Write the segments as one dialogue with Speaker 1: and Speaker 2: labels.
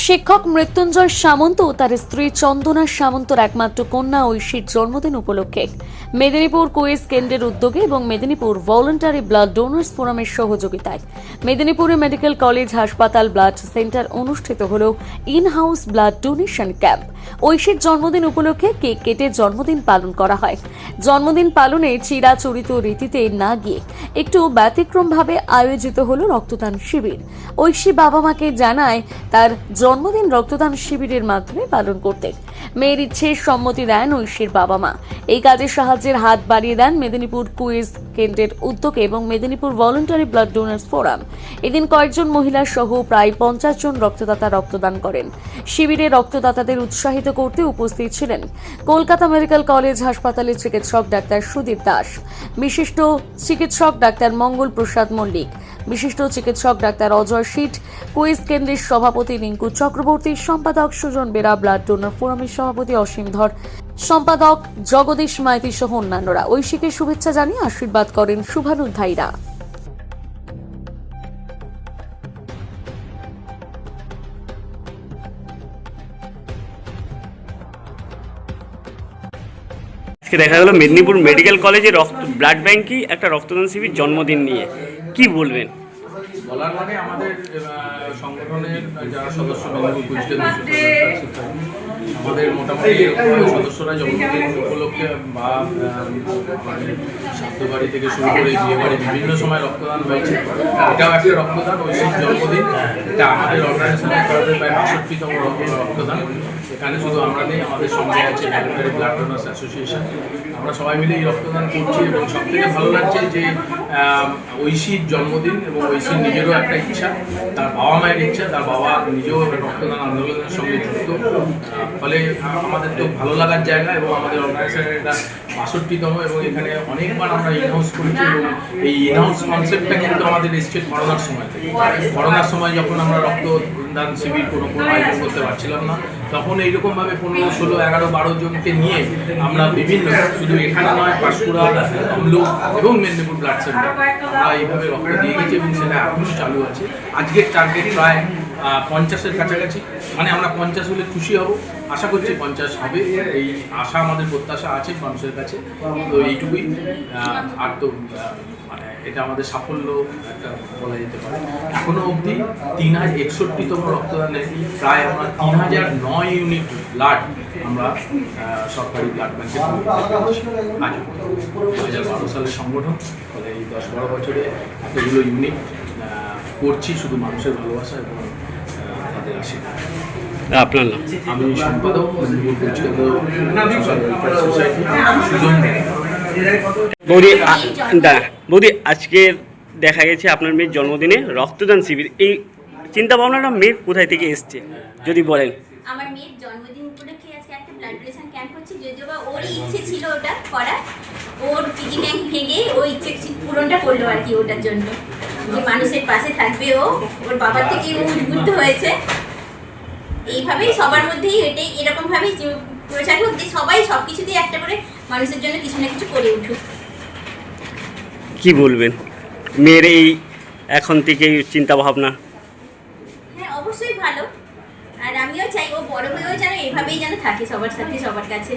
Speaker 1: শিক্ষক মৃত্যুঞ্জয় সামন্ত ও তার স্ত্রী চন্দনা সামন্তর একমাত্র কন্যা ঐশীর জন্মদিন উপলক্ষে মেদিনীপুর কুইজ কেন্দ্রের উদ্যোগে এবং মেদিনীপুর ভলান্টারি ব্লাড ডোনার্স ফোরামের সহযোগিতায় মেদিনীপুরে মেডিকেল কলেজ হাসপাতাল ব্লাড সেন্টার অনুষ্ঠিত হল in house blood donation camp. ঐশীর জন্মদিন উপলক্ষে কেক কেটে জন্মদিন পালন করা হয়। জন্মদিন পালনে চিরাচরিত রীতিতে না গিয়ে একটু ব্যতিক্রমভাবে আয়োজিত হল রক্তদান শিবির। ঐশী বাবা মাকে জানায় তার জন্মদিন রক্তদান শিবিরের মাধ্যমে পালন করতে। মেয়ের ইচ্ছে সম্মতি দেন ঐশীর বাবা মা। এই কাজে সাহায্যের হাত বাড়িয়ে দেন মেদিনীপুর কুইজ কেন্দ্রের উদ্যোগে এবং Medinipur voluntary blood donors forum. এদিন কয়েকজন মহিলা সহ প্রায় 50 জন রক্তদাতা রক্তদান করেন। শিবিরে রক্তদাতাদের উৎসাহিত করতে উপস্থিত ছিলেন কলকাতা মেডিকেল কলেজ হাসপাতালের চিকিৎসক ডাক্তার সুদীপ দাস, বিশিষ্ট চিকিৎসক ডাক্তার মঙ্গল প্রসাদ মল্লিক, বিশিষ্ট চিকিৎসক ডাক্তার অজয় শীট, কুইজ কেন্দ্রের সভাপতি রিঙ্কু চক্রবর্তী, সম্পাদক সুজন বেরা, ব্লাড ডোনার ফোরামের সভাপতি অসীম ধর, সম্পাদক জগদীশ মাইতি সহ অন্যান্যরা ঐশীকে শুভেচ্ছা জানিয়ে আশীর্বাদ করেন শুভানুধ্যায়ীরা।
Speaker 2: আজকে দেখা গেল মেদিনীপুর মেডিকেল কলেজে ব্লাড ব্যাংকই একটা রক্তদান শিবির জন্মদিন নিয়ে কি বলবেন?
Speaker 3: বলার মানে আমাদের সংগঠনের যারা সদস্য আমাদের মোটামুটি সদস্যরা জন্মদিন উপলক্ষে বা স্বাস্থ্য বাড়ি থেকে শুরু করে বিয়ে বাড়ি বিভিন্ন সময় রক্তদান হয়েছে। এটাও একটা রক্তদান, ঐশীর জন্মদিন। এটা আমাদের অর্গানাইজেশনের তরফে প্রায় ৬২তম রক্তদান। এখানে শুধু আমরা নেই, আমাদের সঙ্গে আছে ভলান্টারি ব্লাড ডোনার্স অ্যাসোসিয়েশন। আমরা সবাই মিলে এই রক্তদান করছি এবং সবথেকে ভালো লাগছে যে ঐশীর জন্মদিন এবং ঐশীর নিজেরও একটা ইচ্ছা, তার বাবা মায়ের ইচ্ছা, তার বাবা নিজেও রক্তদান আন্দোলনের সঙ্গে যুক্ত। ফলে আমাদের তো ভালো লাগার জায়গা এবং আমাদের অর্গানাইজেশনের এটা ৬২তম এবং এখানে অনেকবার আমরা ইনহাউস করেছি এবং এই ইনহাউস কনসেপ্টটা কিন্তু আমাদের এসছে করোনার সময় থেকে। করোনার সময় যখন আমরা রক্তদান শিবির কোনো আয়োজন করতে পারছিলাম না, তখন এইরকমভাবে 15, 16, 11, 12 জনকে নিয়ে আমরা বিভিন্ন, শুধু এখানে নয়, পাঁশকুড়া, তমলুক এবং মেদিনীপুর ব্লাড সেন্টার আমরা এইভাবে রক্ত দিয়ে গেছি এবং সেটা এখনও চালু আছে। আজকের টার্গেট প্রায় 50-এর কাছাকাছি, মানে আমরা 50 হলে খুশি হব, আশা করছি 50 হবে, এই আশা আমাদের প্রত্যাশা আছে মানুষের কাছে। তো এইটুকুই, আর তো মানে এটা আমাদের সাফল্য একটা বলা যেতে পারে। এখনও অবধি 3061তম রক্তদানে প্রায় আমরা 3009 ইউনিট ব্লাড আমরা সরকারি ব্লাড ব্যাংকে আজ 2012 সালের সংগঠন, ফলে এই 10-12 বছরে এতগুলো ইউনিট করছি শুধু মানুষের ভালোবাসা এবং তাদের আশীর্বাদ।
Speaker 2: আপনার নাম?
Speaker 3: আমি সম্পাদক Medinipur social welfare society, Sujan Bera.
Speaker 2: বৌদি, আজকে দেখা গেছে আপনার মেয়ের জন্মদিনে রক্তদান শিবির, এই চিন্তা ভাবনাটা মেয়ের কোথায় থেকে এসছে যদি বলেন?
Speaker 4: আমার মেয়ের জন্মদিন উপলক্ষে আজকে একটা ব্লাড ডোনেশন ক্যাম্প হচ্ছে, যদিও বা ওর ইচ্ছে ছিল ওটা করার, ওর পিজি ব্যাংক ভেঙে ওই ইচ্ছে পূরণটা করলো আর কি, ওটার জন্য যে মানুষের পাশে থাকবে ও, ওর বাবার থেকে ও উদ্বুদ্ধ হয়েছে। এইভাবেই সবার মধ্যেই এটাই এরকমভাবেই প্রচার হোক যে সবাই সব কিছুতেই একটা করে মানুষের জন্য কিছু না কিছু করে উঠুক।
Speaker 2: কি বলবেন মেয়ের এই এখন থেকে চিন্তা ভাবনা?
Speaker 4: হ্যাঁ, অবশ্যই ভালো, আর আমিও চাই ও বড় হয়েও যেন এভাবেই যেন থাকে সবার সাথে, সবার কাছে।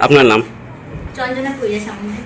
Speaker 2: আপনার নাম?
Speaker 4: চন্দনা পূজা সামনে।